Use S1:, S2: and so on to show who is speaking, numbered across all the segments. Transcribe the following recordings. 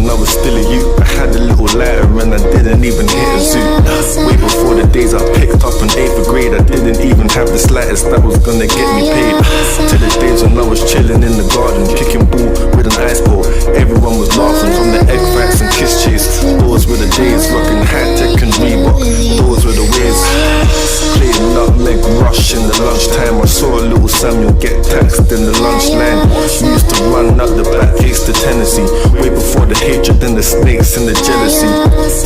S1: when I was still a youth. I had a little lighter and I didn't even hit a zoo. Way before the days I picked up in 8th grade, I didn't even have the slightest that was gonna get me paid. To the days when I was chilling in the garden, kicking ball with an ice ball. Everyone was laughing from the egg fights and kiss chase. Doors with the J's, rocking high-tech and Reebok. Doors with the waves. Playing nutmeg rush in the lunchtime. I saw a little Samuel get taxed in the lunch line. We used to run up the back gates to Tennessee. Way before the hatred and the snakes and the jealousy.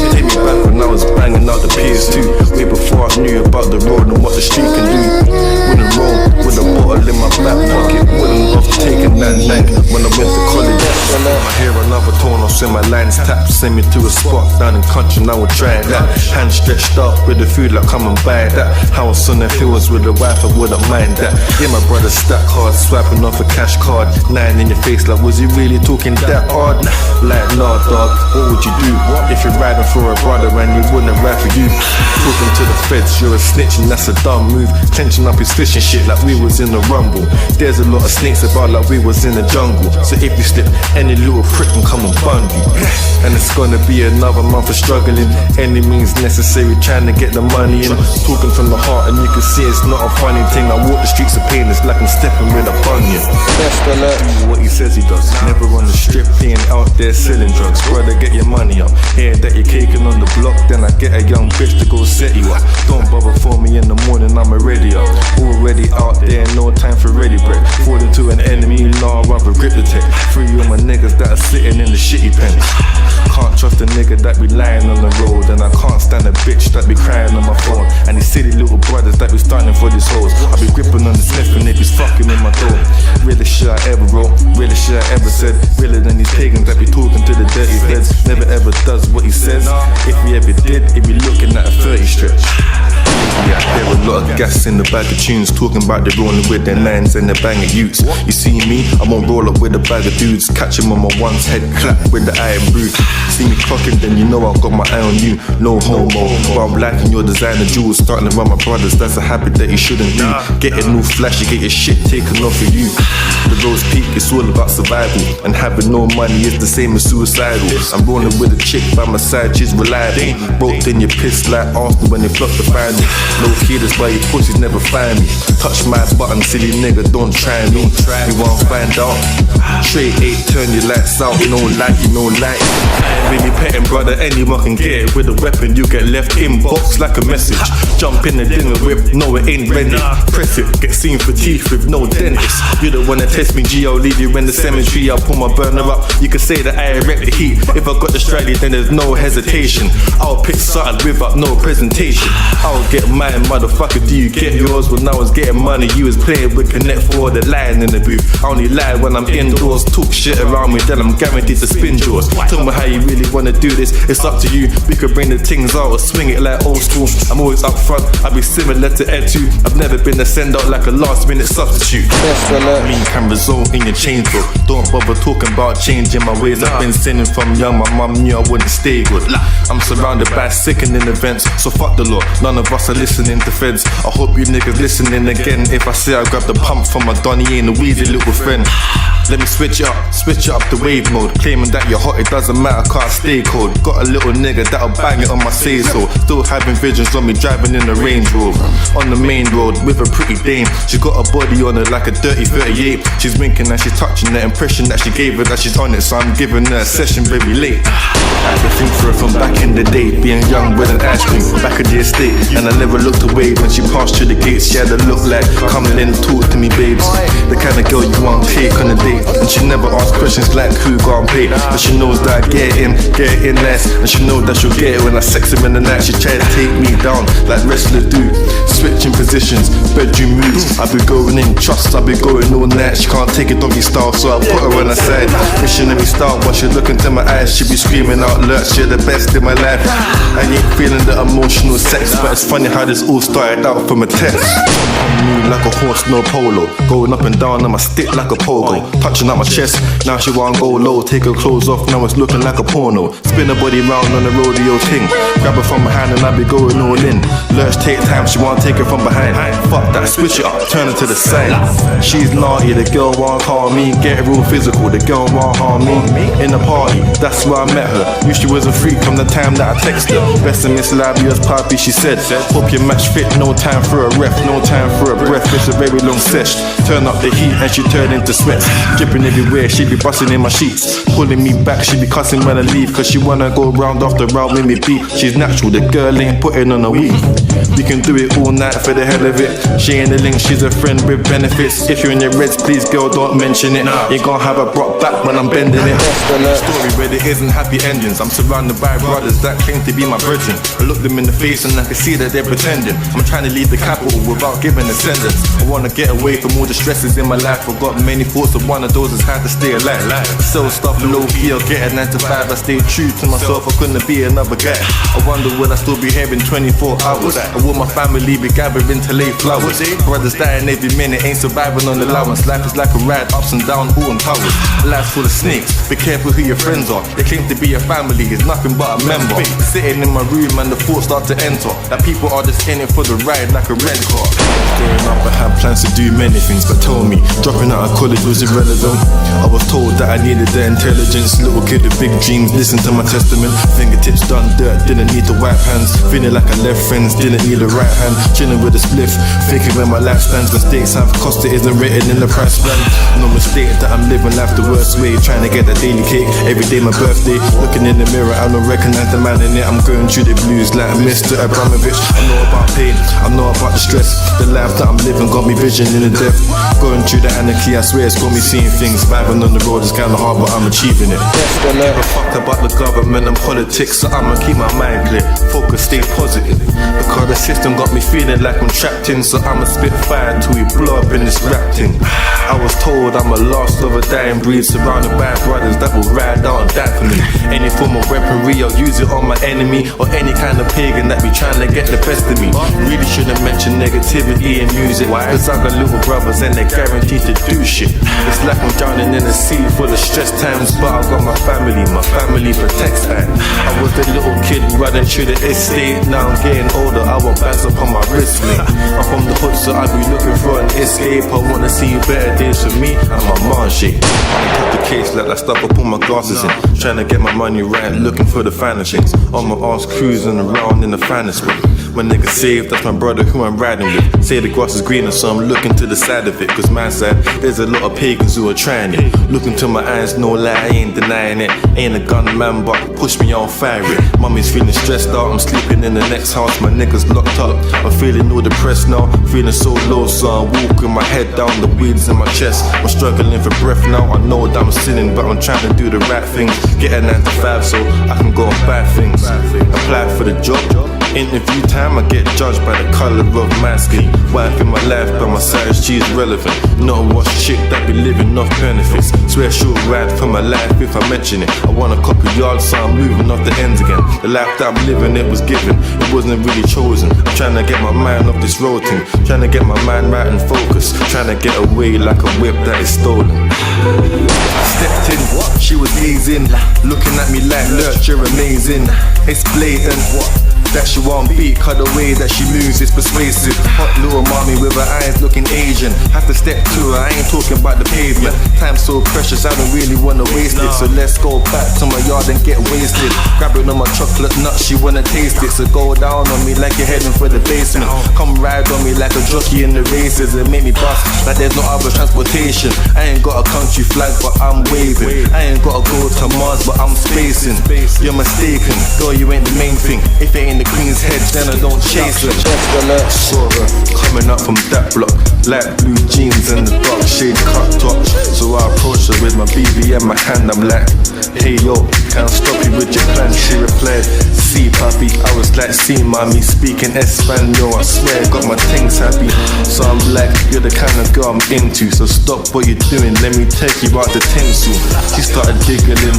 S1: Take me back when I was banging out the PS2. Way before I knew about the road and what the street can do. Wouldn't roll with a bottle in my back pocket. Wouldn't have taken that night when I went to college. I hear another tone, I'll send my lines tapped. Send me to a spot down in country, now we'll try that. Hand stretched up with the food like come and buy that. House on the hills with the wife, I wouldn't mind that. Yeah, my brother stack hard, swiping off a cash card. 9 in your face like, was he really talking that hard? Like, nah dog, what would you do if you're riding for a brother and he wouldn't ride for you? Talking to the feds, you're a snitch and that's a dumb move. Clenching up his fishing shit like we was in the rumble. There's a lot of snakes about like we was in the jungle. So if you slip, any little prick can come and bun you. And it's gonna be another month of struggling. Any means necessary, trying to get the money in. Talking from the heart and you can see it's not a funny thing. I walk the streets of pain, it's like I'm stepping with a bunion. Best alert, do what he says he does. Never on the strip, being out there selling drugs. Brother, get your money up. Hear that you're caking on the block, then I get a young bitch to go set you up. Don't bother for me in the morning, I'm already up. Already out there, no time for ready bread. Fall into an enemy, nah, rather grip the tech. Free all my niggas that are sitting in the shitty pens. Can't trust a nigga that be lying on the road, and I can't stand a bitch that be crying on my phone. And these silly little brothers that be starting for these hoes. I be gripping on the sniff and they be fucking in my door. Really shit I ever wrote, really shit I ever said. Realer than these pagans that be talking to the dirty heads. Never ever does what he says. If he ever did, he'd be looking at a 30 stretch. Yeah, I hear a lot of gas in the bag of tunes, talking about they rolling with their nines and their bang of utes. You see me, I won't roll up with a bag of dudes. Catch him on my one's head, clap with the iron boot. See me clocking, then you know I've got my eye on you. No homo, but I'm liking your designer jewels. Starting around my brothers, that's a habit that you shouldn't do. Getting all flashy, get your shit taken off of you. The road's peak, it's all about survival. And having no money is the same as suicidal. I'm rolling with a chick by my side, she's reliable. Broke then you pissed like Arsenal when they flopped the final. No kid, that's why your pussies never find me. Touch my button, silly nigga, don't try me. You won't find out. Straight 8, turn your lights out. No light, you no light. Really petting, brother, anyone can get it. With a weapon, you get left inbox like a message. Jump in the dinner whip, no it ain't ready. Press it, get seen for teeth with no dentist. You don't wanna test me, G, I'll leave you in the cemetery. I'll pull my burner up, you can say that I erect the heat. If I got the strategy, then there's no hesitation. I'll pick something without no presentation. I'll get mine, motherfucker, do you get yours? When I was getting money, you was playing with Connect for the line in the booth. I only lie when I'm indoors, talk shit around me, then I'm guaranteed to spin yours. Tell me how you really wanna do this, it's up to you. We could bring the things out or swing it like old school. I'm always up front, I be similar to Ed 2. I've never been a send out like a last minute substitute. Mean can result in your change, bro. Don't bother talking about changing my ways. I've been sinning from young, my mum knew I wouldn't stay good. I'm surrounded by sickening events, so fuck the law, none of us are listening to feds. I hope you niggas listening again. If I say I grab the pump from my Donny, ain't a wheezy little friend. Let me switch it up the wave mode. Claiming that you're hot, it doesn't matter, can't stay cold. Got a little nigga that'll bang it on my say so. Still having visions of me driving in the Range Rover. On the main road with a pretty dame. She got a body on her like a dirty 38. She's winking and she's touching the impression that she gave her that she's on it. So I'm giving her a session very late. I had to think for her from back in the day. Being young with an ice cream, back at the estate. And I never looked away when she passed through the gates. She had a look like, come in, talk to me babes. The kind of girl you want take on a date. And she never asks questions like who gon' pay. But she knows that I get in nice. And she knows that she'll get it when I sex him in the night. She tried to take me down like wrestlers do. Switching positions, bedroom moves. I be going in, trust, I be going all night. She can't take it doggy style, so I put her on the side. Missionary style, while she look into my eyes, she be screaming out, Lurch, you're the best in my life. I ain't feeling the emotional sex, but it's funny how this all started out from a text. Move like a horse, no polo. Going up and down on my stick like a pogo. Touching out my chest, now she wanna go low. Take her clothes off, now it's looking like a porno. Spin her body round on the rodeo thing. Grab her from behind and I be going all in. Lurch take time, she wanna take her from behind. behind. Fuck that, switch it up, turn it to the side. She's naughty, the girl won't call me. Get real physical, the girl won't harm me. In the party, that's where I met her. Knew she was a freak from the time that I texted her. Best in Miss Labia's puppy, she said. Hope your match fit, no time for a ref, no time for a breath. It's a very long sesh. Turn up the heat and she turned into sweats. Dripping everywhere, she be busting in my sheets. Pulling me back, she be cussing when I leave. Cause she wanna go round after round with me beat. She's natural, the girl ain't putting on a week. We can do it all night for the hell of it. She ain't the link, she's a friend with benefits. If you're in your reds, please girl, don't mention it. You gon' have a brought back when I'm bending it. Story where there isn't happy endings. I'm surrounded by brothers that claim to be my brethren. I look them in the face and I can see that they're pretending. I'm trying to leave the capital without giving a sentence. I wanna get away from all the stresses in my life. I've got many thoughts, of one of those is how to stay alive. Sell stuff low key, I'll get a 9 to 5. I stay true to myself, I couldn't be another guy. I wonder would I still be here in 24 hours? And will my family be gathering to lay flowers? Brothers dying every minute, ain't surviving on allowance. Life is like a ride, ups and down, all on towers. Life's full of snakes, be careful who your friends are. They claim to be a family, it's nothing but a member. Sitting in my room and the thoughts start to enter. That people are just in it for the ride like a red car. Growing up I had plans to do many things, but told me dropping out of college was irrelevant. I was told that I needed the intelligence. Little kid with big dreams, listen to my testament. Fingertips done dirt, didn't need to wipe hands. Feeling like I left friends, didn't need a right hand. Chilling with a spliff, thinking where my life stands. Mistakes I've cost, it isn't written in the price plan. No mistake that I'm living life the worst way. Trying to get that daily cake, every day my birthday. Looking in the mirror, I don't recognize the man in it. I'm going through the blues like Mr. Abramovich. I know about pain, I know about the stress. The life that I'm living got me vision in the depth. Going through the anarchy, I swear it's got me seeing things. Vibing on the road is kinda hard, but I'm achieving it. Never fucked about the government and politics, so I'ma keep my mind clear. Focus, stay positive. Because the system got me feeling like I'm trapped in, so I'ma spit fire till we blow up in this rap thing. I was told I'm a lost of a dying breed, surrounded by brothers that will ride out and die for me. Any form of weaponry, I'll use it on my enemy, or any kind of pagan that be trying to get the best of me. Really shouldn't mention negativity in music, cause I got little brothers and they're guaranteed to do shit. It's like I'm drowning in a sea full of stress times, but I got my family protects that. I was the little kid running through the estate, now I'm getting older, I want bands up on my wrist, mate. I'm from the hood, so I be looking for an escape. I wanna see better days for me and my margin. I cut the case like that stuff I put my glasses in. Trying to get my money right, looking for the finer things. On my arse cruising around in the finest way. My nigga saved, that's my brother who I'm riding with. Say the grass is greener, so I'm looking to the side of it. Cause my side, there's a lot of pagans who are trying it. Looking to my eyes, no lie, I ain't denying it. Ain't a gunman, but push me, I'll fire it. Mommy's feeling stressed out, I'm sleeping in the next house. My niggas locked up, I'm feeling all depressed now. Feeling so low, so I'm walking my head down, the weeds in my chest. I'm struggling for breath now, I know that I'm sinning, but I'm trying to do the right things. Get a 9 to 5 so I can go and buy things. Apply for the job. Interview time, I get judged by the colour of my skin. Wife in my life, by my side, she's relevant. Not a wash chick that be living off benefits. Swear she'll ride for my life if I mention it. I want a couple yards, so I'm moving off the ends again. The life that I'm living, it was given, it wasn't really chosen. I'm trying to get my mind off this road thing, trying to get my mind right and focus, trying to get away like a whip that is stolen. Stepped in, she was gazing, looking at me like Lurch, you're amazing. It's blatant that she won't beat, cause the way that she moves is persuasive. Hot little mommy with her eyes looking Asian. Have to step to her, I ain't talking about the pavement. Time's so precious, I don't really wanna waste it. So let's go back to my yard and get wasted. Grabbing on my chocolate nuts, she wanna taste it. So go down on me like you're heading for the basement. Come ride on me like a jockey in the races and make me bust like there's no other transportation. I ain't got a country flag, but I'm waving. I ain't gotta go to Mars, but I'm spacing. You're mistaken, girl, you ain't the main thing. If it ain't the queen's head, then I don't chase her. Saw her coming up from that block, light blue jeans and the dark shade cut top. So I approached her with my BB in my hand. I'm like, hey yo, can't stop you with your plans. She replied, see papi. I was like, see mommy, speaking Espanol. I swear, got my things happy. So I'm like, you're the kind of girl I'm into. So stop what you're doing, let me take you out the tinsel. She started giggling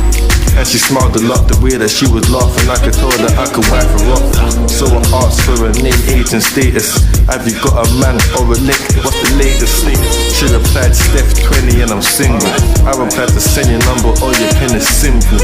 S1: and she smiled a lot. The way that she was laughing, I could tell that I could wipe her up. So I asked for her name, age and status. Have you got a man or a link? What's the latest? She replied, Steph 20 and I'm single. I replied to send your number or your pen is simple.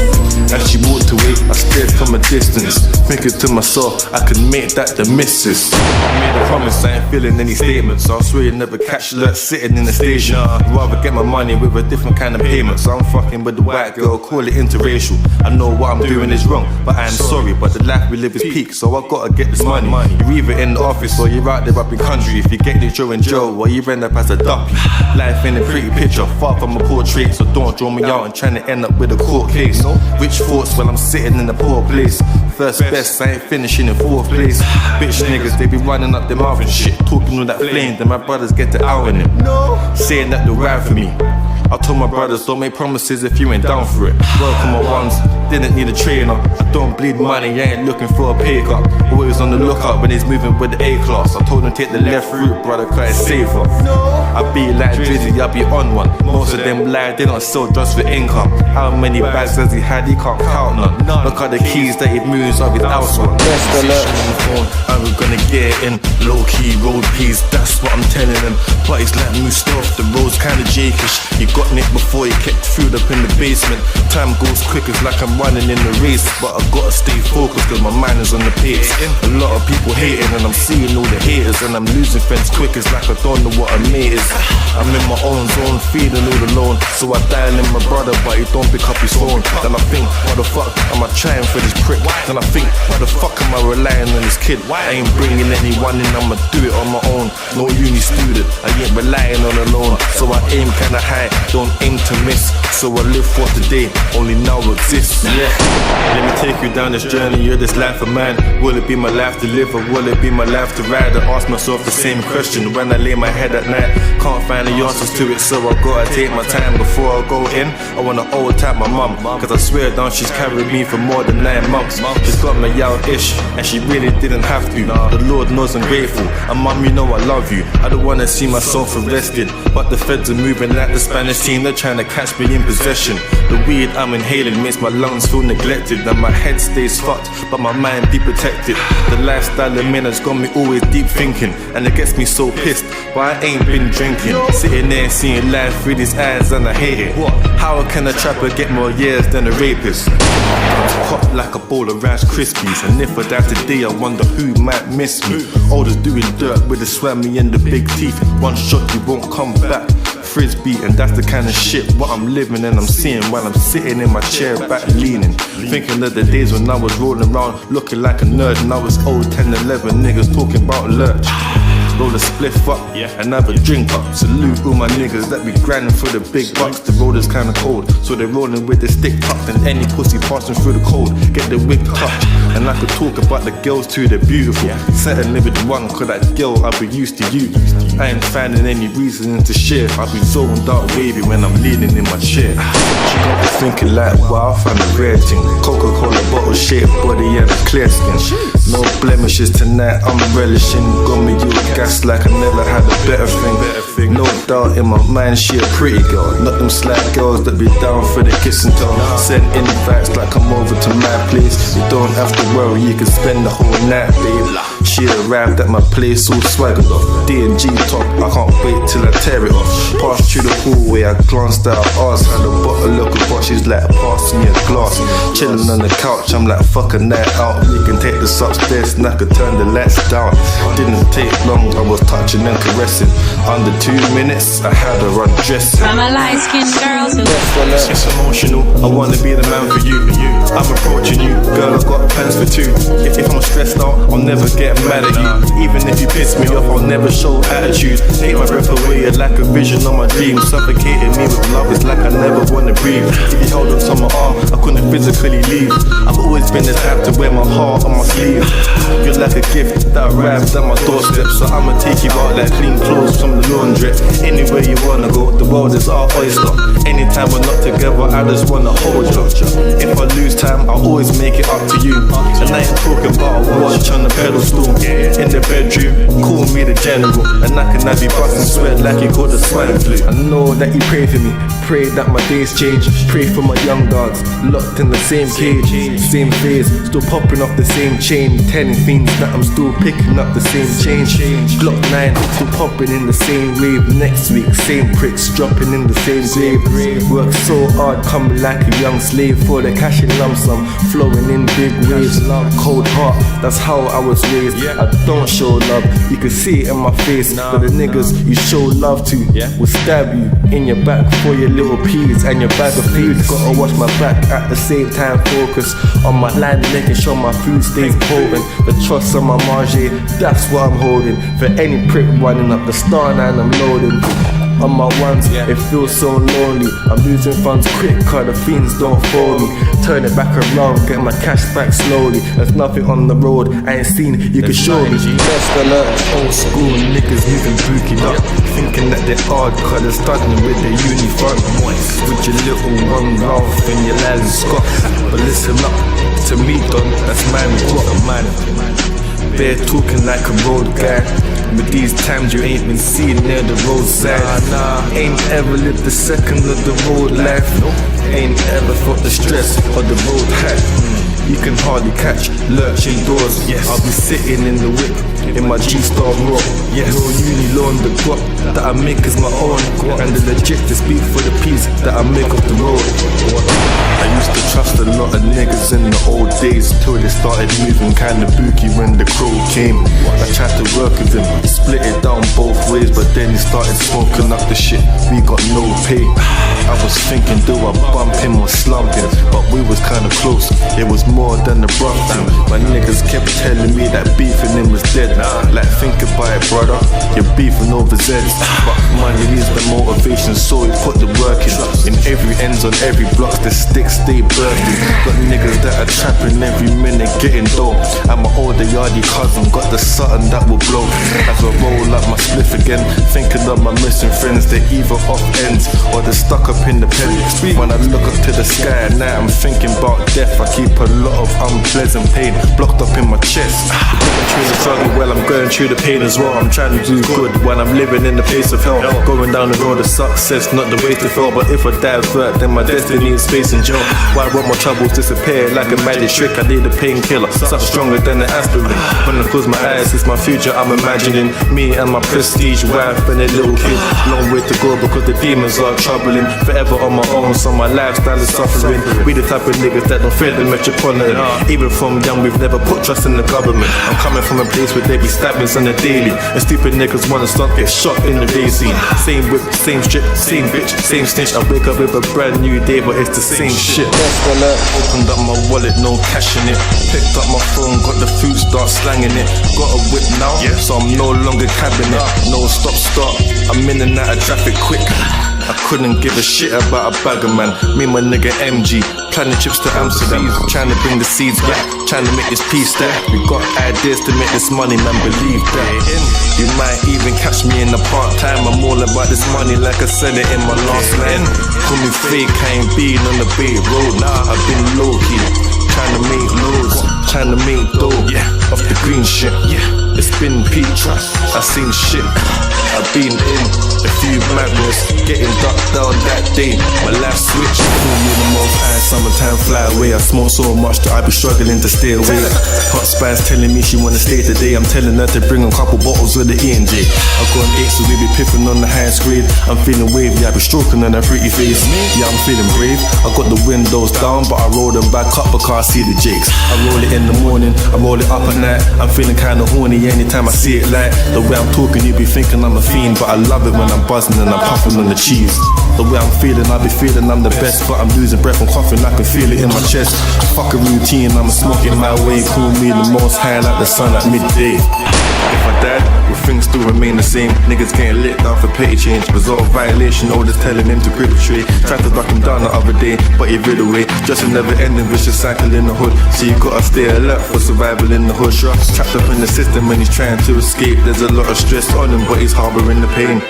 S1: As she walked away, I stared from a distance, thinking to myself, I could make that the missus. I made a promise, I ain't feeling any statements, so I swear you'll never catch Lurch sitting in the station. I'd rather get my money with a different kind of payment. So I'm fucking with the white girl, call it interracial. I know what I'm doing is wrong, but I am sorry. But the life we live is peak, so I gotta get this money. You're either in the office or you're out there up in country. If you get this, you're in jail or you end up as a duppy. Life ain't a pretty picture, far from a portrait, so don't draw me out and trying to end up with a court case. Rich thoughts when I'm sitting in a poor place. First best, I ain't finishing in fourth place. Bitch niggas, they be running up their mouth and shit, talking with that flame, then my brothers get to outing it, saying that they'll ride for me. I told my brothers, don't make promises if you ain't down for it. Welcome my ones, didn't need a trainer. I don't bleed money, I ain't looking for a pay cut. Always on the lookout when he's moving with the A-class. I told him take the left route, brother, cause it's safer. I be like Drizzy, I be on one. Most of them lie, they don't sell drugs for income. How many bags has he had? He can't count none. Look at the keys that he moves of his house one. I'm gonna get in low-key road peas, that's what I'm telling them. But it's like new stuff, the road's kinda jakish. You got nicked before you kept food up in the basement. Time goes quick, it's like I'm running in the race, but I gotta stay focused cause my mind is on the pace. A lot of people hating and I'm seeing all the haters, and I'm losing friends quick, it's like I don't know what a mate is. I'm in my own zone, feeling all alone, so I dial in my brother but he don't pick up his phone. Then I think, why the fuck am I trying for this prick? Then I think, why the fuck am I relying on this kid? I ain't bringing anyone in, I'ma do it on my own. No uni student, I ain't relying on a loan, so I aim kinda high, don't aim to miss. So I live for today, only now exists. Yeah. Let me take you down this journey of this life of mine. Will it be my life to live or will it be my life to ride? I ask myself the same question when I lay my head at night. Can't find the answers to it, so I gotta take my time before I go in. I wanna old tap my mum, cause I swear down she's carried me for more than 9 months. She's got me out-ish, and she really didn't have to. The Lord knows I'm grateful, and mum, you know I love you. I don't wanna see myself arrested, but the feds are moving like the Spanish team, they're trying to catch me in possession. The weed I'm inhaling makes my lungs feel neglected, and my head stays fucked, but my mind be protected. The lifestyle I'm in has got me always deep thinking, and it gets me so pissed, but I ain't been drinking. Sitting there seeing life through these eyes and I hate it. How can a trapper get more years than a rapist? Pop like a bowl of Rice Krispies, and if I die today I wonder who might miss me. All just doing dirt with the swammy and the big teeth. One shot you won't come back. Frisbee, and that's the kind of shit what I'm living and I'm seeing while I'm sitting in my chair back leaning, thinking of the days when I was rolling around looking like a nerd, and I was old 10, 11 niggas talking about Lurch. Roll a spliff up, and have a drink up. Salute all my niggas that be grinding for the big bucks. The road is kinda cold, so they're rolling with the stick tucked, and any pussy passing through the cold get the wig touched. And I could talk about the girls too, they're beautiful. Certainly with one, cause that girl I'll be used to you. I ain't finding any reason to share. I'll be zoned out wavy when I'm leaning in my chair. She got me thinking like, wow, I found a rare thing. Coca-Cola bottle shaped body and a clear skin. No blemishes tonight, I'm relishing. Got me you gas like I never had a better thing. No doubt in my mind, she a pretty girl. Not them slack girls that be down for the kiss and tell. Send invites like come over to my place. You don't have to worry, you can spend the whole night, babe. She arrived at my place all swaggered off. D&G top, I can't wait till I tear it off. Passed through the hallway, I glanced at her arse. Had a bottle of what she's like, pass me a glass. Chilling on the couch, I'm like, fuck a night out. We can take this upstairs and I could turn the lights down. Didn't take long, I was touching and caressing. Under 2 minutes, I had her undressing.
S2: From a light-skinned girl to
S1: it's emotional, I wanna be the man for you. I'm approaching you, girl, I've got plans for two. If I'm stressed out, I'll never get mad at you. Even if you piss me off, I'll never show attitude. Take my breath away, you're like a vision on my dream. Suffocating me with love, it's like I never wanna breathe. If you held onto my arm, I couldn't physically leave. I've always been the type to wear my heart on my sleeve. You're like a gift that arrives at my doorstep, so I'ma take you out like clean clothes from the laundry. Anywhere you wanna go, the world is our oyster. Anytime we're not together, I just wanna hold you. If I lose time, I'll always make it up to you. And I ain't talking about a watch on the pedestal room. In the bedroom, call me the general. And I can have you busting sweat like you got the swine flu. I know that you pray for me, pray that my days change. Pray for my young dogs, locked in the same cage, same phase, still popping off the same chain. Telling things that I'm still picking up the same change. Glock 9, still popping in the same wave. Next week, same pricks dropping in the same grave. Work so hard, coming like a young slave for the cash in lump sum, flowing in big waves. Cold heart, that's how I was raised. I don't show love, you can see it in my face. But the niggas you show love to will stab you in your back for your little peas and your bag of food. Gotta watch my back at the same time, focus on my line, making sure my food stays potent. The trust on my margin, that's what I'm holding. For any prick running up the star 9, I'm loading. On my ones, it feels so lonely. I'm losing funds quick, cause the fiends don't fold me. Turn it back around, get my cash back slowly. There's nothing on the road I ain't seen, you can show me. Best alert, old school niggas moving booking up, thinking that they're hard, cause they're starting with their uniform. With your little one Ralph and your Lally Scott. But listen up, to me done, that's mine, what a man. Bear talking like a road guy. But these times you ain't been seen near the roadside. Ain't ever lived the second of the road life. Ain't ever felt the stress of the road hype. You can hardly catch Lurch indoors. I'll be sitting in the whip in my G-Star rock. No uni loan, the guap that I make is my own. And the legit to speak for the peace that I make off the road. I used to trust a lot of niggas in the old days, till they started moving kinda booky when the crow came. I tried to work with him, split it down both ways, but then he started smoking up the shit, we got no pay. I was thinking, do I bump him or slump him? But we was kinda close, it was more than a rough time. My niggas kept telling me that beefing him was dead. Like, think about it, brother, you're beefing over Zeds. But money is the motivation, so we put the work in every ends on every block, the sticks stay bursting. Got niggas that are trapping every minute, getting dope. And my older yardie cousin got the something that will blow. As I roll up my spliff again, thinking of my missing friends, they're either off ends or they're stuck up in the pen. When I look up to the sky at night, I'm thinking about death. I keep a lot of unpleasant pain blocked up in my chest. Going through the struggle, well, I'm going through the pain as well. I'm trying to do good when I'm living in the place of hell. Going down the road of success, not the way to fail. But if I divert, then my destiny is facing jail. Why won't my troubles disappear like a magic trick? I need a painkiller, something stronger than the aspirin. When I close my eyes, it's my future I'm imagining. Me and my prestige wife and a little kid. Long way to go because the demons are troubling. Forever on my own, so my lifestyle is suffering. We the type of niggas that don't fear the metropolitan. Even from young, we've never put trust in the government. I'm coming from a place where they be stabbings on the daily, and stupid niggas wanna stunt, get shot in the day scene. Same whip, same strip, same bitch, same snitch. I wake up with a brand new day, but it's the same shit. Opened up my wallet, no cash in it. Picked up my phone, got the food, start slanging it. Got a whip now, so I'm no longer cabbing it. No stop, start, I'm in and out of traffic quick. I couldn't give a shit about a bagger man. Me and my nigga MG, planning trips to Amsterdam, trying to bring the seeds back, trying to make this peace stack. We got ideas to make this money, man, believe that. You might even catch me in the part-time. I'm all about this money like I said it in my last line. Call me fake, I ain't been on the bait road. I've been low-key, trying to make loads, trying to make dough off the green shit. It's been peak, I've seen shit, I've been in a few madness, getting ducked down that day. My life switched, pull me the most high, summertime fly away. I smoke so much that I be struggling to stay away. Hot spice telling me she wanna stay today. I'm telling her to bring a couple bottles with the E&J. I've got an 8, so we be pipping on the highest grade. I'm feeling wavy, I be stroking on her pretty face. Yeah, I'm feeling brave, I got the windows down, but I roll them back up because I see the jakes. I roll it in the morning, I roll it up at night. I'm feeling kinda horny anytime I see it light. The way I'm talking, you be thinking I'm a fiend, but I love it when I'm buzzing and I'm puffing on the cheese. The way I'm feeling, I be feeling I'm the best, but I'm losing breath and coughing, I can feel it in my chest. Fuck a routine, I'm smoking my way. Call me the most high like the sun at midday. If I died, will things still remain the same? Niggas getting lit down for petty change. Result of violation, orders telling him to grip a tray. Tried to duck him down the other day, but he rid away. Just a never ending vicious cycle in the hood. So you gotta stay alert for survival in the hood. Trapped up in the system when he's trying to escape. There's a lot of stress on him, but he's harboring the pain.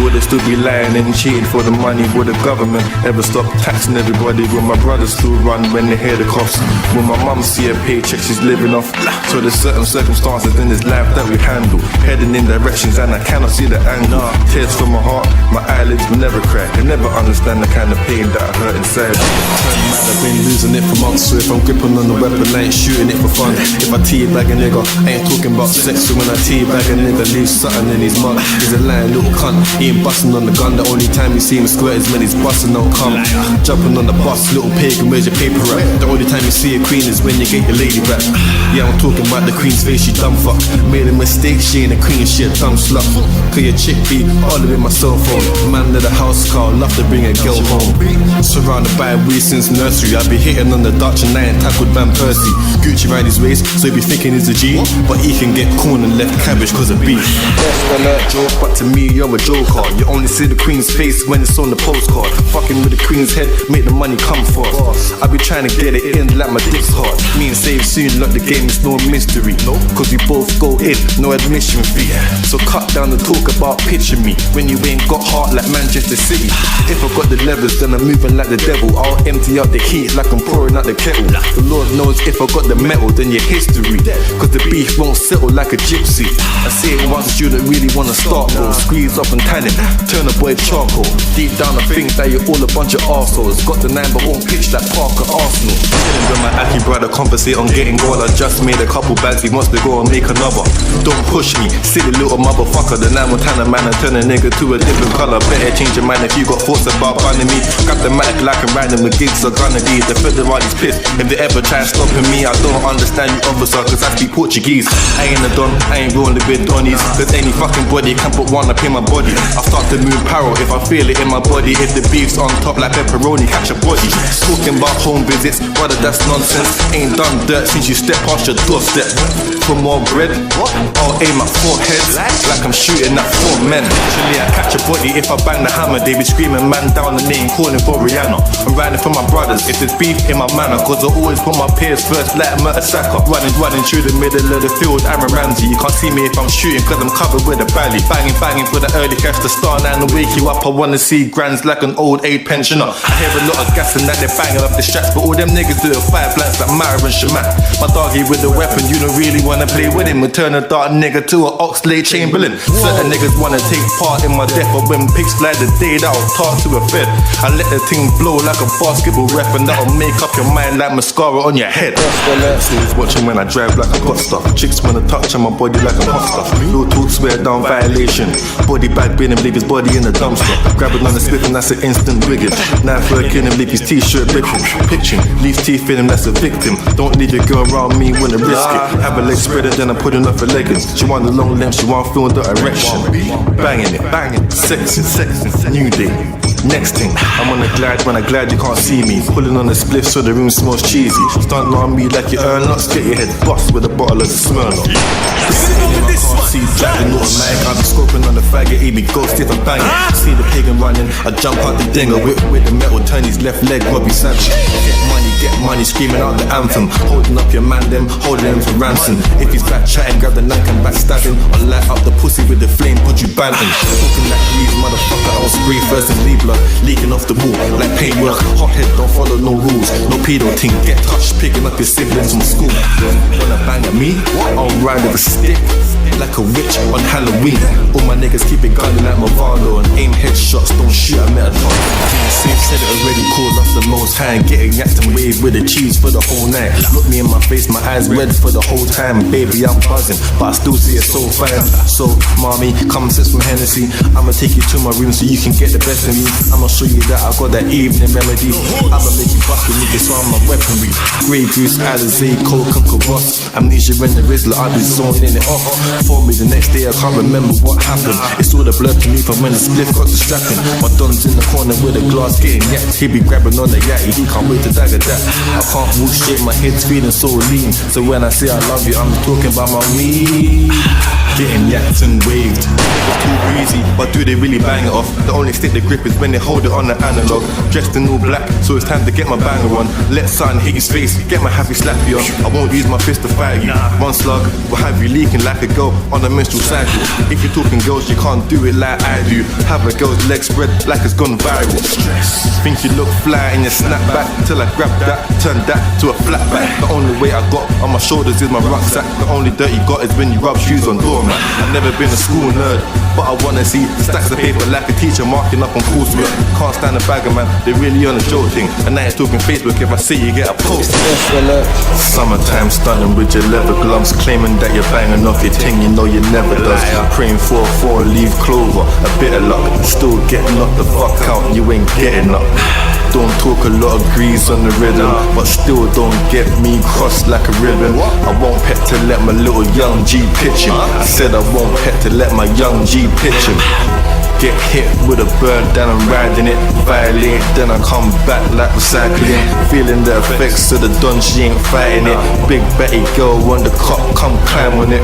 S1: Would've still be lying and cheating for the money. Would the government ever stop taxing everybody? Will my brothers still run when they hear the cops? Will my mum see a paycheck she's living off? So there's certain circumstances in this life that we handle, heading in directions and I cannot see the angle. Tears from my heart, my eyelids will never crack. I never understand the kind of pain that I hurt inside. I've been losing it for months, so if I'm gripping on the weapon, I ain't shooting it for fun. If I teabag a nigga, I ain't talking about sex. So when I teabag a nigga, leave something in his mug. He's a lying little cunt, he ain't busting on the gun. The only time you see him squirt is when he's busting out cum. Jumping on the bus, little pagan, where's your paper at? The only time you see a queen is when you get your lady back. Yeah, I'm talking about the queen's face, she dumb fuck. Made a mistake, she ain't a queen, she a dumb slut. Cause your chick be all in my cell phone. Man of the house car, love to bring a girl home. Surrounded by weed since nursery, I be hitting on the Dutch and I ain't tackled Van Persie. Gucci around his waist, so he be thinking he's a G, but he can get corn and left cabbage cause of beef. Best alert joke, but to me you're a joker. You only see the queen's face when it's on the postcard. Fucking with the queen's head, make the money come fast. I be trying to get it in like my dick's hard. Me and Save soon, look the game is no mystery. Cause we both go in, no admission fee. So cut down the talk about pitching me when you ain't got heart like Manchester City. If I got the levers, then I'm moving like the devil. I'll empty out the heat like I'm pouring out the kettle. The Lord knows if I got the metal, then your history. Cause the beef won't settle like a gypsy. I say it once, you don't really wanna start, bro. Squeeze up and tan it, turn a boy charcoal. Deep down I think that you're all a bunch of arseholes. Got the 9 but won't pitch like Parker Arsenal. Chillin' with my Aki brother, compensate on getting goal. I just made a couple bags, he wants to go and make another. Don't push me, silly little motherfucker. The 9 Montana man and turn a nigga to a different colour. Better change your mind if you got thoughts about banning me. Grab the mic like I'm riding with gigs are gonna be. The federali's pissed if they ever try stopping me. I don't understand you officer, cause I speak Portuguese. I ain't a don, I ain't rolling with Donnies. Cause any fucking body can put one up in my body. I start to move paro if I feel it in my body. If the beef's on top like pepperoni, catch a body. Talking about home visits, brother that's nonsense. Ain't done dirt since you step past your doorstep. For more bread, I'll aim at 4 heads like I'm shooting at 4 men. Actually I catch a body if I bang the hammer. They be screaming man down the name, calling for Rihanna. I'm riding for my brothers, if there's beef in my manner. Cause I always put my peers first like Mertesacker. Running through the middle of the field, Aaron Ramsey. You can't see me if I'm shooting cause I'm covered with a bally. Banging for the early cash to start and to wake you up. I wanna see grands like an old age pensioner. I hear a lot of gas and that they're banging up the straps, but all them niggas do a 5 blanks like Mara and Shamat. My doggy with the weapon, you don't really wanna play with him. We turn a dark nigga to an Oxlade Chamberlain. Certain niggas wanna take part in my death, but when pigs fly the day that I'll talk to a fed. I let the thing blow like a basketball ref, and that'll make up your mind like mascara on your head. Always watching when I drive like I got stuff. Chicks wanna touch on my body like I'm hot stuff. Real talk, swear down violation. Body bag bin and leave his body in the dumpster. Grabbing on the spit and that's an instant wiggin'. Knife working and leave his t-shirt ripping. Pitching, leave teeth in him, that's a victim. Don't leave your girl around me, wanna risk it. Have a leg spreader, then I'm putting up her leggings. She want the long length, she want feel the erection. Banging it, sexing, new day. Next thing, I'm on a glide when I glad you can't see me. Pulling on the spliff so the room smells cheesy. Stunting on me like you earn lots, get your head bust with a bottle of the Smirnoff. See driving automatic, I be scoping on the faggot, he be ghost if I'm banging. See the pagan running, I jump out the dinger with the metal, turn his left leg, Robbie Savage. Get money, screaming out the anthem. Holding up your man, them holding him for ransom. If he's back chatting, grab the knife and backstabbing. Or light up the pussy with the flame, put you banting. Talking like grease, motherfucker, I'll spray first and leave blood leaking off the wall like paintwork. Hothead, don't follow no rules, no pedo ting. Get touched, picking up your siblings from school. Wanna bang at me? I'll ride with a stick like a witch on Halloween. All my niggas keep it gunning like Movado and aim headshots, don't shoot at me at all. Safe said it already, called us the most high. Getting yacked and waved with the cheese for the whole night. Look me in my face, my eyes red for the whole time. Baby, I'm buzzing, but I still see it so fine. So, mommy, come sit some Hennessy. I'ma take you to my room so you can get the best of me. I'ma show you that I got that evening remedy. I'ma make you buck with niggas, so I'm my weaponry. Grey Goose, Alizé, Coke and Kavos. Amnesia in the Rizzler, I'll be zoning it off. For me the next day, I can't remember what happened. It's all the blur to me from when the spliff got distracting. My don's in the corner with a glass getting yacked. He be grabbing on the yatty, he can't wait to dagger that. I can't walk straight, my head's feeling so lean. So when I say I love you, I'm talking about my weed. getting yacked and waved. It's too breezy, but do they really bang it off? The only stick they grip is when they hold it on the analog. Dressed in all black, so it's time to get my banger on. Let something hit his face, get my happy slappy on. I won't use my fist to fight you. One slug will have you leaking like a girl on a menstrual cycle. If you're talking girls, you can't do it like I do. Have a girl's leg spread like it's gone viral. Think you look fly in your snapback, till I grab that, turn that to a flat back. The only weight I got on my shoulders is my rucksack. The only dirt you got is when you rub shoes on doormat. I've never been a school nerd, but I wanna see stacks of paper like a teacher marking up on coursework. Can't stand a bagger man, they really on a joke thing. And now it's talking Facebook, if I see you get a post. Summertime stunning with your leather gloves, claiming that you're banging off your ting, you know you never does. Praying for a 4-leaf clover, a bit of luck, still getting knocked the fuck out, you ain't getting up. Don't talk a lot of grease on the rhythm, but still don't get me crossed like a ribbon. I won't pet to let my little young G pitch him. I said I won't pet to let my young G pitch him. Get hit with a bird, then I'm riding it. Violate, then I come back like recycling. Feeling the effects of the dun, she ain't fighting it. Big Betty girl, when the cop come climb on it.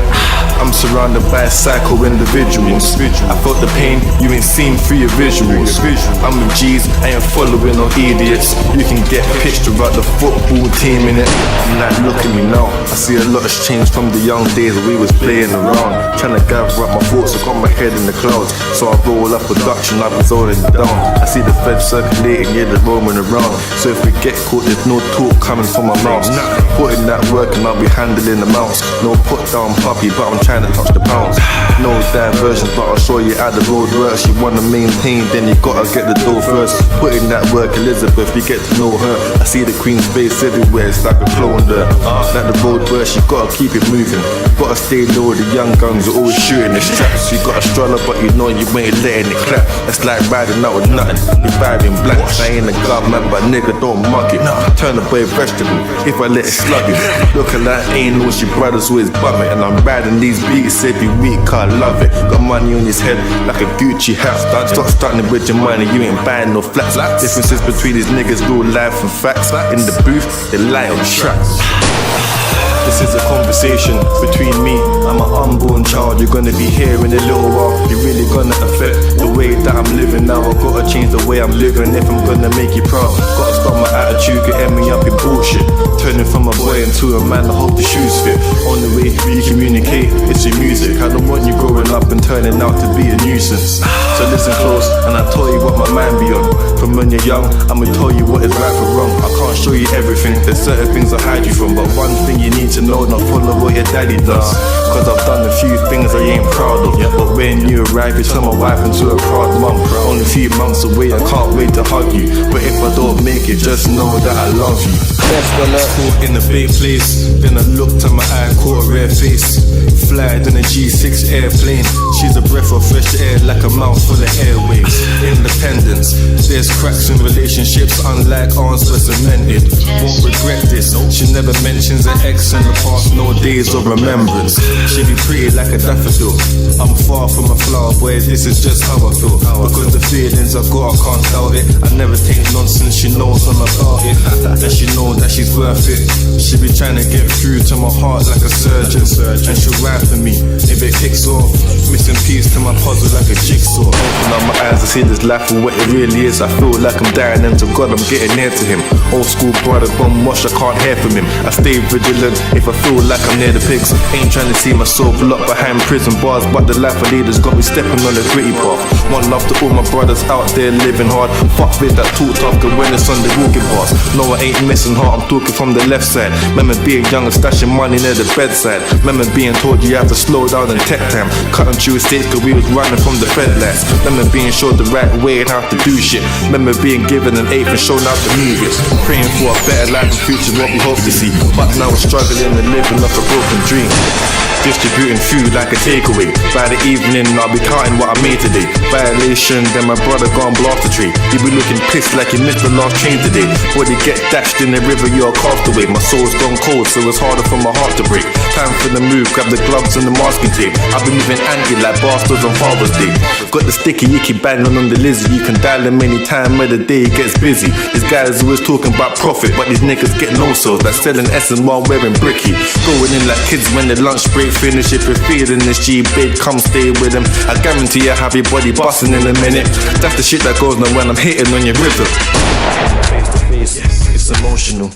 S1: I'm surrounded by psycho individuals. I felt the pain, you ain't seen through your visuals. I'm with G's, I ain't following no idiots. You can get a picture about the football team in it. Like, look at me now, I see a lot has changed from the young days we was playing around. Trying to gather up my thoughts, I got my head in the clouds. So I roll up production, I've been zoning down. I see the feds circulating, yeah, they're roaming around. So if we get caught, there's no talk coming from my mouth. Put in that work and I'll be handling the mouse. No put down puppy, but I'm trying to touch the pounds. No diversion, but I'll show you how the road works. You wanna maintain, then you gotta get the dough first. Put in that work, Elizabeth, you get to know her. I see the Queen's face everywhere, it's like a flow on there. Like the road works, you gotta keep it moving. Gotta stay low, the young guns are always shooting the straps. You gotta stroller, but you know you ain't letting it clap. That's like riding out with nothing. You vibing black, I ain't a godman, but nigga don't mug it. Turn the boy vegetable, if I let it slug it. Looking like ain't no your brothers always bum it. And I'm riding these beats every week, I love it. Got money on his head like a Gucci hat. Stop starting with your money, you ain't buying no flats. Differences between these niggas, real life and facts. In the booth, they lie on tracks. This is a conversation between me and my unborn child. You're gonna be here in a little while. You're really gonna affect the way that I'm living now. I gotta change the way I'm living if I'm gonna make you proud. Gotta stop my attitude, getting me up in bullshit. Turning from a boy into a man, I hope the shoes fit. On the way we communicate, it's your music. I don't want you growing up and turning out to be a nuisance. So listen close and I'll tell you what my mind be on. From when you're young, I'ma tell you what is right or wrong. I can't show you everything, there's certain things I hide you from. But one thing you need to know, not follow what your daddy does. Cause I've done a few things I ain't proud of. But when you arrive, you turn my wife into a proud mum. Only a few months away, I can't wait to hug you. But if I don't make it, just know that I love you. Caught in a big place, then I looked at my eye, caught a rare face. Flied in a G6 airplane. She's a breath of fresh air, like a mouth full of airwaves. Independence, there's cracks in relationships, unlike ours were cemented. Won't regret this, she never mentions an ex in the past, no days of remembrance. She be pretty like a daffodil. I'm far from a flower, boy, this is just how I feel. Because the feelings I got, I can't doubt it. I never take nonsense, she knows I'm about it. And she knows that she's worth it. She be trying to get through to my heart like a surgeon. And she'll ride for me if it kicks off. Missing piece to my puzzle like a jigsaw. Open up my eyes to see this life for what it really is. I feel like I'm dying and to God I'm getting near to him. Old school brother, bum wash, I can't hear from him. I stay vigilant if I feel like I'm near the pigs. Ain't trying to see myself locked behind prison bars, but the life I lead has got me stepping on a gritty path. One love to all my brothers out there living hard. Fuck with that tall tough good when it's on the walking path. No, I ain't missing heart, I'm talking from the left side. Remember being young and stashing money near the bedside. Remember being told you have to slow down and tech time. Cutting through estates cause we was running from the fed lights. Remember being showed the right way and how to do shit. Remember being given an eighth and shown out the movies. Praying for a better life and future what we hope to see. But now we're struggling and living off a broken dream. Distributing food like a takeaway. By the evening I'll be counting what I made today. Violation, then my brother gone blast the tree. You be looking pissed like you missed the last train today. Body get dashed in the river, you're a castaway. My soul's gone cold, so it's harder for my heart to break. Time for the move, grab the gloves and the masking tape. I've been moving anti like bastards on Father's Day. Got the sticky icky back banging on the Lizzie. You can dial him any time of the day, he gets busy. This guy's always talking about profit, but these niggas get no sales. Like selling Essen while wearing bricky. Going in like kids when the lunch break finish. If you're feeling this G, babe, come stay with him. I guarantee you have your body busting in a minute. That's the shit that goes on when I'm hitting on your rhythm. Face to face, it's emotional.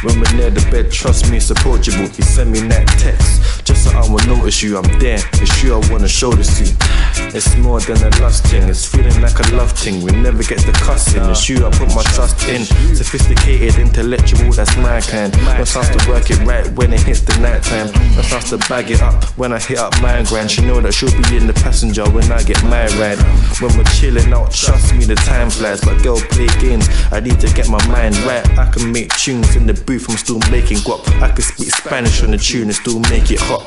S1: When we're near the bed, trust me, it's approachable. He sent me that text, just so I will notice you. I'm there, it's you I wanna show this to you. It's more than a lust thing, it's feeling like a love thing. We never get the cussing, it's you I put my trust in. Sophisticated, intellectual, that's my kind. No chance to work it right when it hits the night time. No chance to bag it up when I hit up my grind. She know that she'll be in the passenger when I get my ride. When we're chilling out, trust me, the time flies. But girl, play games, I need to get my mind right. I can make tunes in the booth, I'm still making guap. I can speak Spanish on the tune and still make it hot.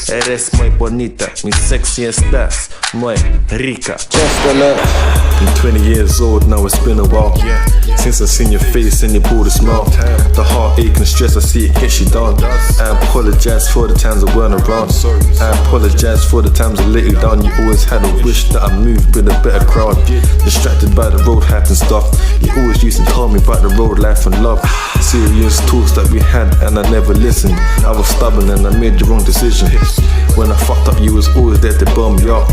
S1: Eres muy bonita, mi sexy estás, muy rica. Just alert. I'm 20 years old now, it's been a while since I seen your face and you pulled a smile. The heartache and stress, I see it gets you down. I apologize for the times I weren't around. I apologize for the times I let you down. You always had a wish that I moved with a better crowd. Distracted by the road hype and stuff. You always used to tell me about the road life and love. Serious talks that we had and I never listened. I was stubborn and I made the wrong decision. When I fucked up, you was always there to bum me up.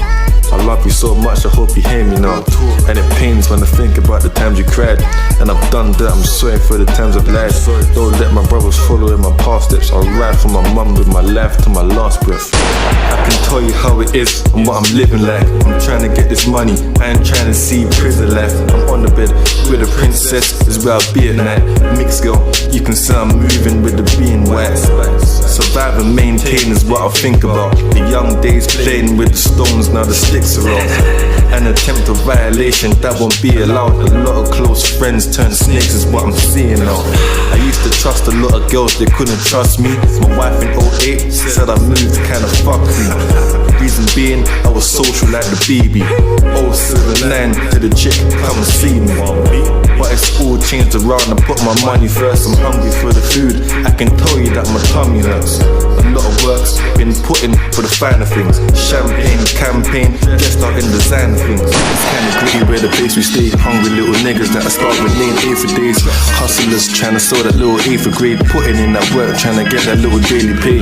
S1: I love you so much, I hope you hear me now. And it pains when I think about the times you cried. And I've done that, I'm sorry for the times I've lied. Don't let my brothers follow in my past steps. I'll ride for my mum with my life to my last breath. I can tell you how it is and what I'm living like. I'm trying to get this money, I ain't trying to see prison life. I'm on the bed with a princess, is where I'll be at night. Mixed girl, you can see I'm moving with the being white. Survive and maintain is what I think about. The young days playing with the stones, now the sticks are on. An attempt of violation that won't be allowed. A lot of close friends turn snakes is what I'm seeing now. I used to trust a lot of girls, they couldn't trust me. My wife in 08 said I moved kinda fucked me. Reason being, I was social like the baby. 079 to the chick, come and see me. But it's all changed around, I put my money first. I'm hungry for the food, I can tell you that my tummy hurts. A lot of work's been put in for the finer things. Champagne, campaign, dressed out in designer things. It's kinda gritty where the place we stay. Hungry little niggas that I start with name A for days. Hustlers trying to sell that little A for grade. Putting in that work, trying to get that little daily pay.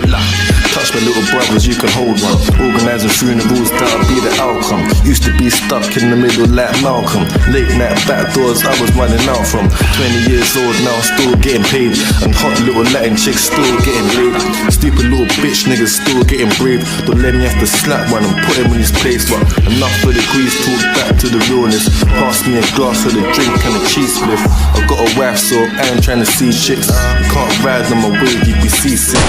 S1: Touch my little brothers, you can hold one. Organising funerals, that'll be the outcome. Used to be stuck in the middle like Malcolm. Late night back doors I was running out from. 20 years old now, still getting paid. And hot little Latin chicks still getting laid. Stupid little bitch niggas still getting brave. Don't let me have to slap one and put him in his place. But enough for the grease, talk back to the realness. Pass me a glass of the drink and a cheese spliff. I got a wife, so I ain't trying to see chicks. You can't ride on my wave, you be seasick.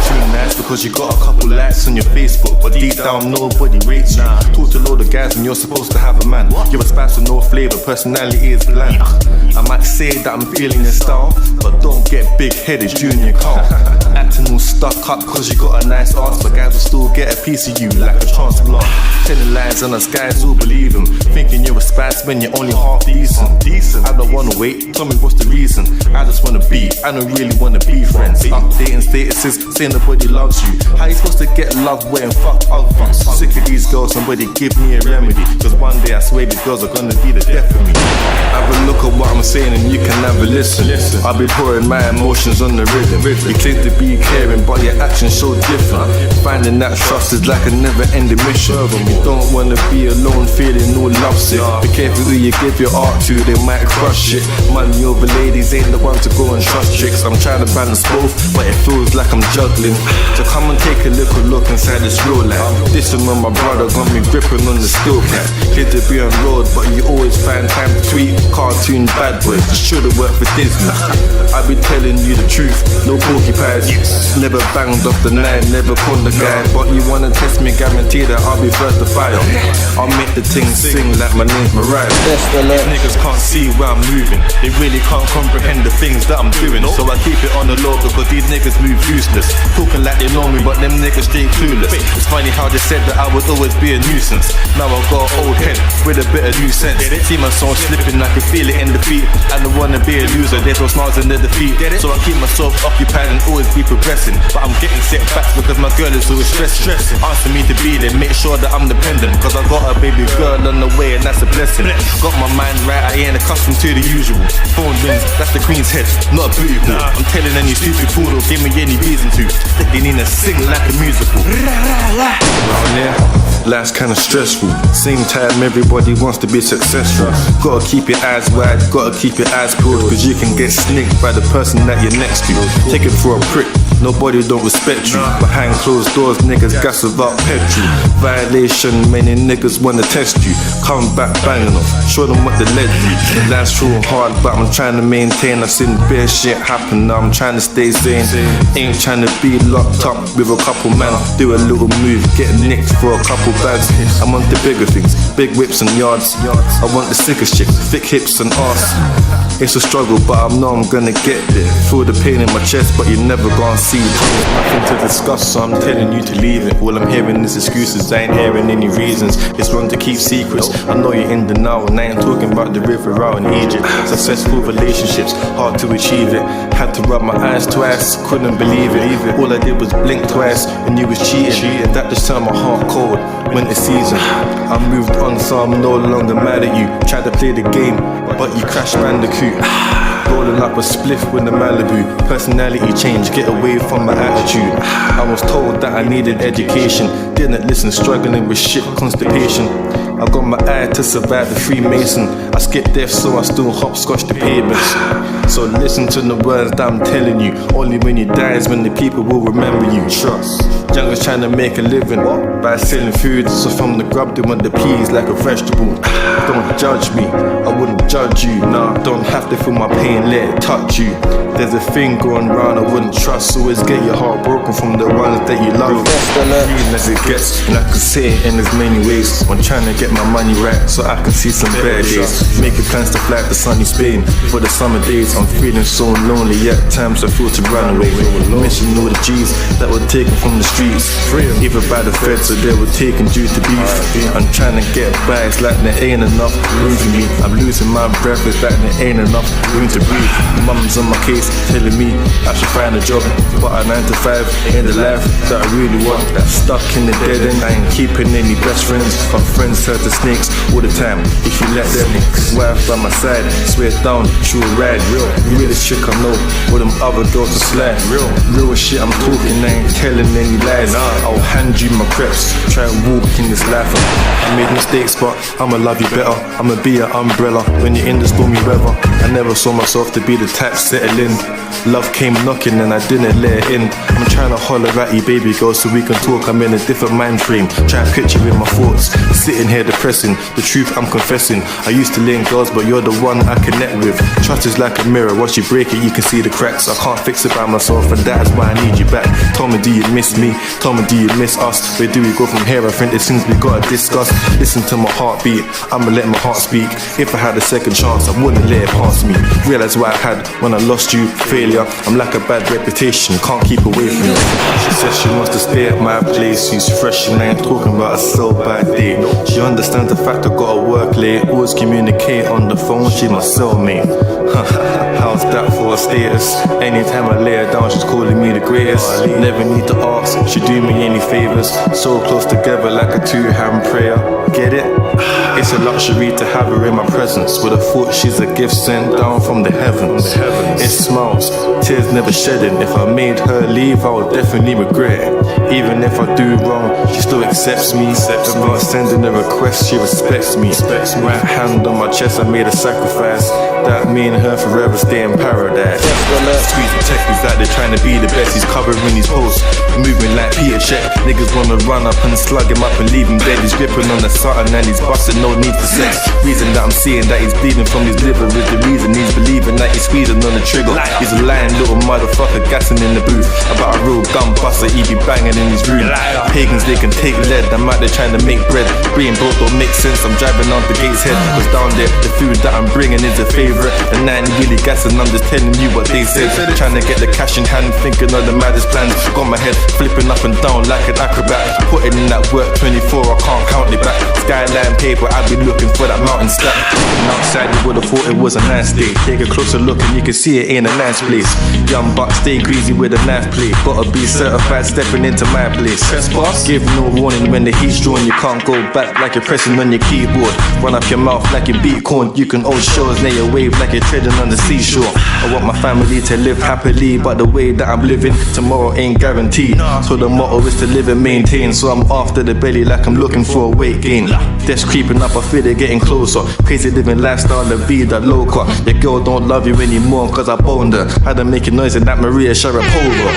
S1: Too nice because you got a couple likes on your Facebook, but deep down nobody rates you. Talk to a load of guys and you're supposed to have a man. You're a spice with no flavor, personality is bland. I might say that I'm feeling your style, but don't get big headed, Junior Carl. Acting all stuck up cause you got a nice ass, but guys will still get a piece of you like a transplant. Telling lies and us guys all believe them. Thinking you're a spice when you're only half decent. I don't wanna wait, tell me what's the reason. I just wanna be, I don't really wanna be friends. Updating statuses, saying nobody loves you. How you supposed to get love when fuck others? Sick of these girls, somebody give me a remedy. Cause one day I swear these girls are gonna be the death of me. Have a look at what I'm saying and you can have a listen. I'll be pouring my emotions on the rhythm. You claim to be caring but your actions so different. Finding that trust is like a never-ending mission. You don't wanna be alone feeling all lovesick. Be careful who you give your art to, they might crush it. Money over ladies ain't the one to go and trust chicks. I'm trying to balance both but it feels like I'm juggling. So come and take a little look inside this real life. This one when my brother got me gripping on the steel cap. Kid to be on road but you always find time to tweet. Cartoon bad boys, this should've worked for Disney. I be telling you the truth, no porcupines. Never banged off the nine, never called the guy. But you wanna test me, guarantee that I'll be first to fire. I'll make the thing sing like my name's Mariah. These niggas can't see where I'm moving. They really can't comprehend the things that I'm doing. So I keep it on the low because these niggas move useless. Talking like they know me but them niggas straight clueless. It's funny how they said that I would always be a nuisance. Now I've got an old head with a bit of new sense. See my soul slipping, I can feel it in the feet. I don't wanna be a loser, there's no smiles in the defeat. So I keep myself occupied and always be progressing. But I'm getting setbacks because my girl is always stressing. Asking me to be there, make sure that I'm dependent. Cause I got a baby baby girl on the way, and that's a blessing. Got my mind right, I ain't accustomed to the usual. Phone rings, that's the queen's head, not a booty call. I'm telling any stupid fool, don't give me any reason to. They need to sing like a musical. Around here, life's kinda stressful. Same time, everybody wants to be successful. Gotta keep your eyes wide, gotta keep your eyes peeled, cause you can get snicked by the person that you're next to. Take it for a prick, nobody don't respect you. Behind closed doors, niggas gas without petrol. Violation, many niggas wanna test you. Come back banging off, show them what they led to. Life's real hard, but I'm trying to maintain. I've seen bare shit happen, now I'm trying to stay sane. Ain't trying to be locked up with a couple man. Do a little move, get nicked for a couple bags. I'm on the bigger things, big whips and yards. I want the sicker shit, thick hips and arse. It's a struggle, but I know I'm gonna get there. Feel the pain in my chest, but you're never gonna see it. Nothing to discuss, so I'm telling you to leave it. All I'm hearing is excuses, I ain't hearing any reasons. It's wrong to keep secrets. I know you're in the now, and I ain't talking about the river out in Egypt. Successful relationships, hard to achieve it. Had to rub my eyes twice, couldn't believe it. All I did was blink twice, and you was cheating. That just turned my heart cold. Winter season, I moved on, so I'm no longer mad at you. Tried to play the game, but you crashed Bandicoot. Rolling up a spliff with the Malibu. Personality change, get away from my attitude. I was told that I needed education. Didn't listen, struggling with shit, constipation. I got my eye to survive the Freemason. I skipped death, so I still hopscotch the pavements. So listen to the words that I'm telling you. Only when you die is when the people will remember you. Trust. Youngers trying to make a living by selling food. So from the grub they want the peas like a vegetable. Don't judge me, I wouldn't judge you. Nah, don't have to feel my pain, let it touch you. There's a thing going round I wouldn't trust. Always get your heart broken from the ones that you love. Real as it gets, and I can say it in as many ways. I'm trying to get my money right so I can see some better days. Making plans to fly to sunny Spain for the summer days. I'm feeling so lonely, yet times I feel to run away. Missing all the G's that were taken from the streets, either by the feds or they were taken due to beef. I'm trying to get by, it's like there ain't enough room for me. I'm losing my breath, it's like there ain't enough room to breathe. Mum's on my case, telling me I should find a job, but a 9 to 5 ain't the life that I really want. Stuck in the dead end, I ain't keeping any best friends. My friends turn to snakes all the time. If you let them, wife by my side, swear down, she will ride. You really chick I know, with them other girls to slide. Real shit I'm talking, I ain't telling any lies. I'll hand you my creps, try and walk in this life. I made mistakes, but I'ma love you better. I'ma be an umbrella when you're in the stormy weather. I never saw myself to be the type settling. Love came knocking and I didn't let it in. I'm trying to holler at you baby girl so we can talk. I'm in a different mind frame, try and picture in my thoughts. Sitting here depressing, the truth I'm confessing. I used to lay in girls but you're the one I connect with. Trust is like a mirror, once you break it you can see the cracks. I can't fix it by myself and that's why I need you back. Tell me do you miss me, tell me do you miss us. Where do we go from here? I think there's things we gotta discuss. Listen to my heartbeat, I'ma let my heart speak. If I had a second chance I wouldn't let it pass me. Realize what I had when I lost you, failure. I'm like a bad reputation, can't keep away from you. She says she wants to stay at my place. She's fresh and I ain't talking about a so bad day. She understands the fact I gotta work late. Always communicate on the phone, she my cellmate. How's that for a status? Anytime I lay her down she's calling me the greatest. Never need to ask, she do me any favors. So close together like a two-hand prayer. Get it? It's a luxury to have her in my presence. With a thought she's a gift sent down from the heavens. It smiles, tears never shedding. If I made her leave I would definitely regret it. Even if I do wrong she still accepts me. About sending a request she respects me. Right hand on my chest I made a sacrifice. That me and her forever stay in paradise. Squeeze techies out there trying to be the best. He's covering his posts, moving like Peter Check. Niggas wanna run up and slug him up and leave him dead. He's gripping on the Sutton and he's busting, no need for sex. Reason that I'm seeing that he's bleeding from his liver is the reason he's believing that he's squeezing on the trigger. He's a lying little motherfucker gassing in the booth. About a real gun buster, he be banging in his room. Pagans they can take lead, I'm out there trying to make bread. Being broke don't make sense, I'm driving on the gate's head. Was down there, the food that I'm bringing is a favourite. And I ain't really gassing, I'm just telling you what they said. Trying to get the cash in hand, thinking of the maddest plans. Got my head flipping up and down like an acrobat. Putting in that work 24, I can't count it back. Skyline paper, I be you're looking for that mountain stack. And outside you would've thought it was a nice day. Take a closer look and you can see it ain't a nice place. Young buck stay greasy with a knife play. Gotta be certified stepping into my place. Trespass, give no warning when the heat's drawn. You can't go back like you're pressing on your keyboard. Run up your mouth like you beat corn. You can hold shores near your wave like you're treading on the seashore. I want my family to live happily, but the way that I'm living tomorrow ain't guaranteed. So the motto is to live and maintain. So I'm after the belly like I'm looking for a weight gain. Death's creeping up, I feel it getting closer. Crazy living lifestyle, the vida loca. Your girl don't love you anymore cause I boned her. Had her making noise in that Maria Sharapova.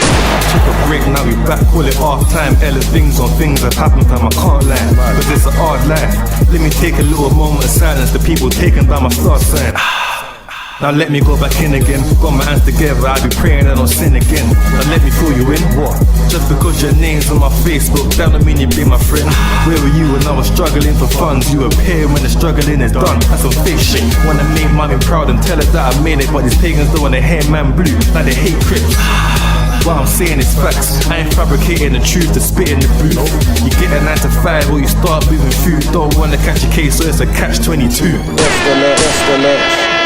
S1: Took a break, now we back, call it half time. Ella things on things that happen, fam, I can't lie. Cause it's a hard life. Let me take a little moment of silence. The people taken down my star sign. Now let me go back in again. Got my hands together, I be praying I don't sin again. Now let me fill you in. What? Just because your name's on my Facebook, that don't mean you be my friend. Where were you when I was struggling for funds? You appear when the struggling is done. That's some fake shit. Wanna make mommy proud and tell her that I made it, but these pagans don't wanna hear man blue. Like they hate Crips. What I'm saying is facts. I ain't fabricating the truth to spit in the booth. You get a 9 to 5 or you start moving through. Don't wanna catch a case, so it's a catch-22.
S3: That's the Lurch.